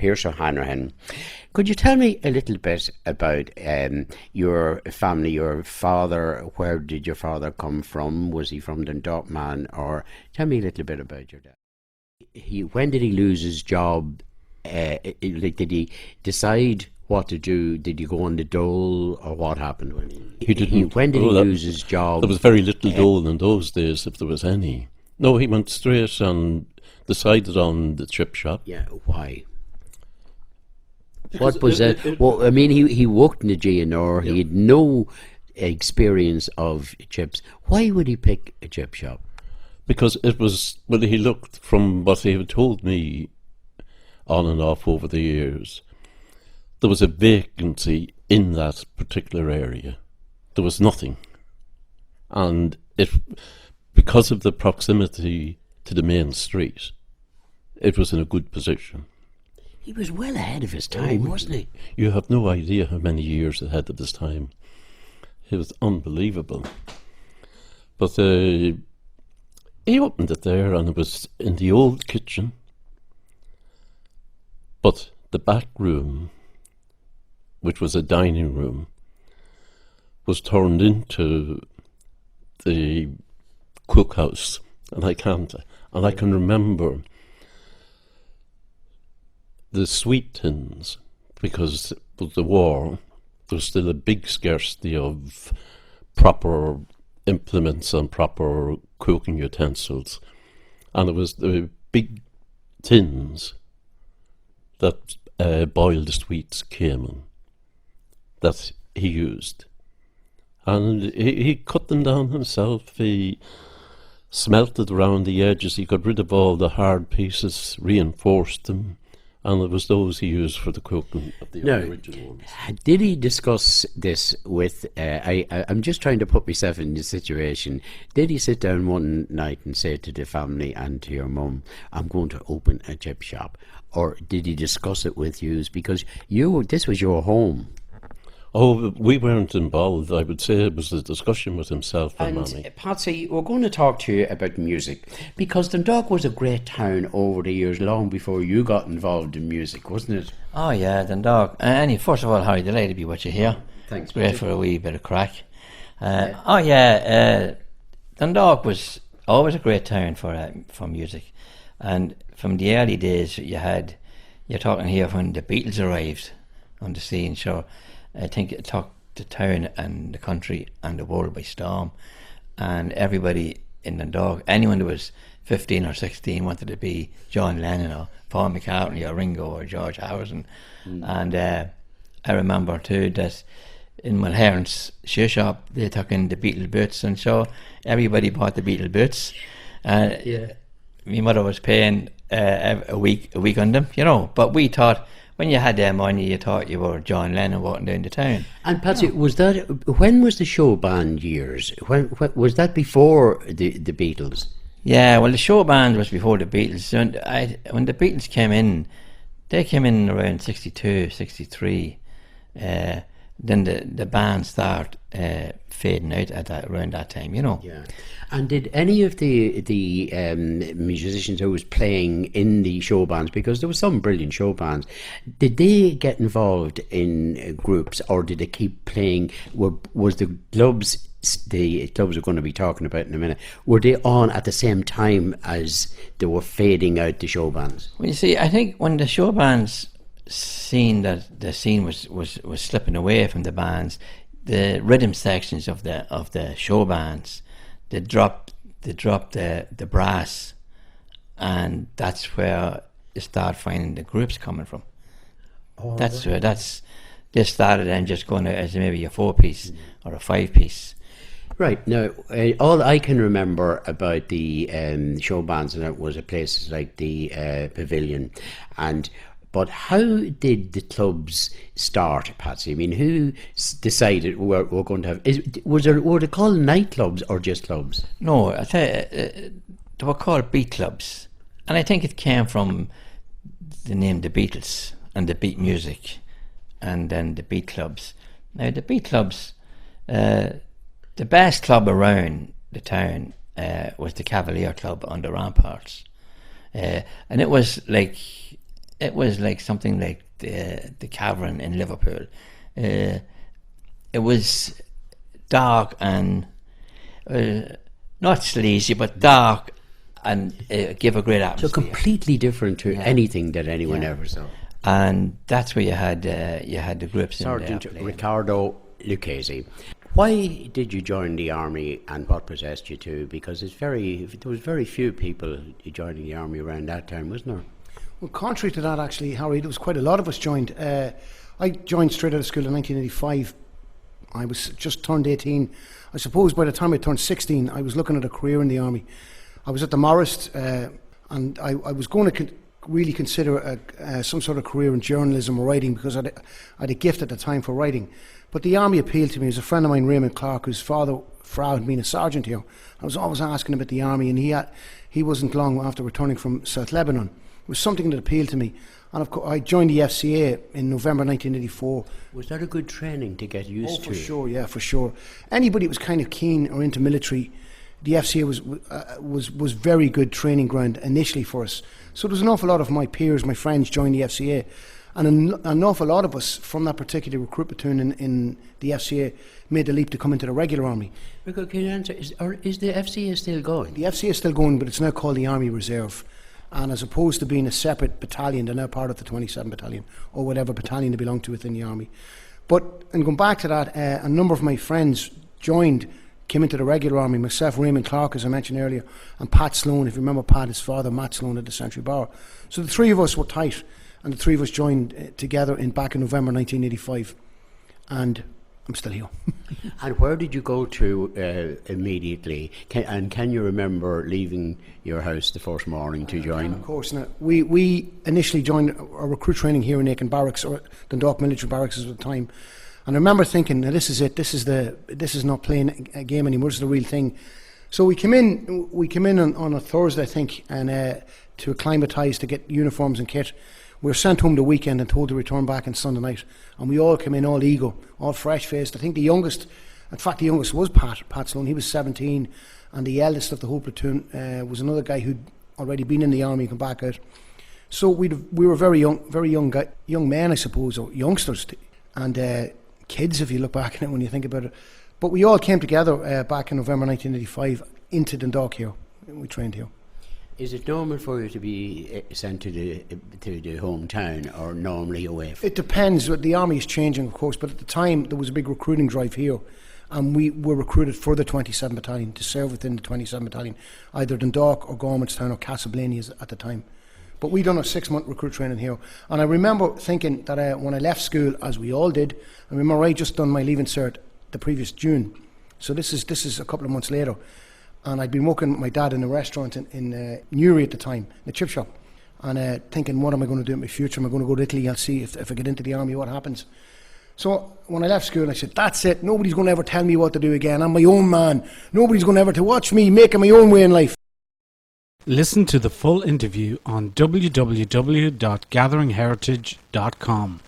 Pearse O'Hanrahan. Could you tell me a little bit about your family, your father? Where did your father come from? Was he from Dundalk man? Or tell me a little bit about your dad. When did he lose his job? Did he decide what to do? Did he go on the dole, or what happened when he didn't? When did he lose his job? There was very little dole in those days, if there was any. No, he went straight and decided on the chip shop. Yeah, why? What was that? Well, I mean, he worked in the GNR. He had no experience of chips. Why would he pick a chip shop? Because it was, well, he looked, from what he had told me on and off over the years, there was a vacancy in that particular area. There was nothing. And because of the proximity to the main street, it was in a good position. He was well ahead of his time, wasn't he? You have no idea how many years ahead of his time. It was unbelievable. But he opened it there, and it was in the old kitchen. But the back room, which was a dining room, was turned into the cookhouse. And I can remember the sweet tins, because with the war, there was still a big scarcity of proper implements and proper cooking utensils. And it was the big tins that boiled sweets came in, that he used. And he cut them down himself. He smelted around the edges. He got rid of all the hard pieces, reinforced them. And it was those he used for the cooking of the original ones. Did he discuss this with, I'm just trying to put myself in the situation, did he sit down one night and say to the family and to your mum, I'm going to open a chip shop? Or did he discuss it with you? Because this was your home. Oh, we weren't involved. I would say it was a discussion with himself and Mammy. Patsy, we're going to talk to you about music, because Dundalk was a great town over the years, long before you got involved in music, wasn't it? Oh yeah, Dundalk. First of all, Harry, delighted to be with you here. Thanks. It's great for a wee bit of crack. Dundalk was always a great town for music, and from the early days, you're talking here when the Beatles arrived on the scene. Sure. I think it took the town and the country and the world by storm, and everybody in Dundalk, anyone who was 15 or 16 wanted to be John Lennon or Paul McCartney or Ringo or George Harrison. And I remember too that in my parents' shoe shop they took in the Beatle boots, and so everybody bought the Beatle boots. My mother was paying a week on them, but we thought, when you had their money, you thought you were John Lennon walking down the town. And Patsy, when was the show band years? When was that before the Beatles? Yeah, well, the show band was before the Beatles. When the Beatles came in, they came in around 62, 63. Then the band started fading out around that time, Yeah. And did any of the musicians who was playing in the show bands, because there were some brilliant show bands, did they get involved in groups, or did they keep playing? Was the clubs we're going to be talking about in a minute, were they on at the same time as they were fading out the show bands? Well, you see, I think when the show bands seen that the scene was slipping away from the bands, the rhythm sections of the show bands, they dropped the brass, and that's where you start finding the groups coming from. They started then just going out as maybe a 4-piece or a 5-piece. Right. Now, all I can remember about the show bands, and it was at places like the Pavilion, but how did the clubs start, Patsy? I mean, who decided we're going to have? Were they called nightclubs or just clubs? No, I tell you, they were called beat clubs, and I think it came from the name the Beatles and the beat music, and then the beat clubs. Now, the beat clubs, the best club around the town was the Cavalier Club on the Ramparts, and it was like it was like something like the Cavern in Liverpool. It was dark and not sleazy, but dark, and give a great So atmosphere. completely different to anything that anyone ever saw. And that's where you had the groups Sergeant in there. Riccardo Lucchesi. Why did you join the army, and what possessed you to? Because there was very few people joining the army around that time, wasn't there? Well, contrary to that, actually, Harry, there was quite a lot of us joined. I joined straight out of school in 1985. I was just turned 18. I suppose by the time I turned 16, I was looking at a career in the army. I was at the Morris, and I was going to really consider some sort of career in journalism or writing, because I had a gift at the time for writing. But the army appealed to me. There's a friend of mine, Raymond Clark, whose father, Frau, had been a sergeant here. I was always asking about the army, and he wasn't long after returning from South Lebanon. It was something that appealed to me. And of course, I joined the FCA in November 1984. Was that a good training to get used to? For sure, yeah, for sure. Anybody who was kind of keen or into military, the FCA was very good training ground initially for us. So there was an awful lot of my peers, my friends, joined the FCA, and an awful lot of us from that particular recruit platoon in the FCA made the leap to come into the regular army. Rico, can you answer? Is the FCA still going? The FCA is still going, but it's now called the Army Reserve. And as opposed to being a separate battalion, they're now part of the 27 Battalion, or whatever battalion they belong to within the army. But, and going back to that, a number of my friends came into the regular army. Myself, Raymond Clark, as I mentioned earlier, and Pat Sloan. If you remember Pat, his father, Matt Sloan, at the Century Bar. So the three of us were tight, and the three of us joined together back in November 1985. And I'm still here. And where did you go to immediately? Can you remember leaving your house the first morning to join? Of course. Now, we initially joined our recruit training here in Aiken Barracks, or Dundalk Military Barracks at the time. And I remember thinking, now this is it. This is not playing a game anymore. This is the real thing. So we came in on a Thursday, I think, and to acclimatise, to get uniforms and kit. We were sent home the weekend and told to return back on Sunday night. And we all came in all eager, all fresh-faced. I think the youngest was Pat Sloan. He was 17. And the eldest of the whole platoon was another guy who'd already been in the army and come back out. So we were very young men, I suppose, or youngsters, and kids, if you look back at it when you think about it. But we all came together back in November 1985 into Dundalk here. We trained here. Is it normal for you to be sent to the hometown, or normally away? It depends. The army is changing, of course, but at the time there was a big recruiting drive here, and we were recruited for the 27 Battalion to serve within the 27 Battalion, either Dundalk or Gormanstown or Castleblaney at the time. But we done a 6-month recruit training here, and I remember thinking that when I left school, as we all did, I remember I just done my leaving cert the previous June, so this is a couple of months later. And I'd been working with my dad in a restaurant in Newry at the time, in a chip shop, and thinking, what am I going to do in my future? Am I going to go to Italy? I'll see if I get into the army, what happens. So when I left school, I said, that's it. Nobody's going to ever tell me what to do again. I'm my own man. Nobody's going to ever to watch me making my own way in life. Listen to the full interview on www.gatheringheritage.com.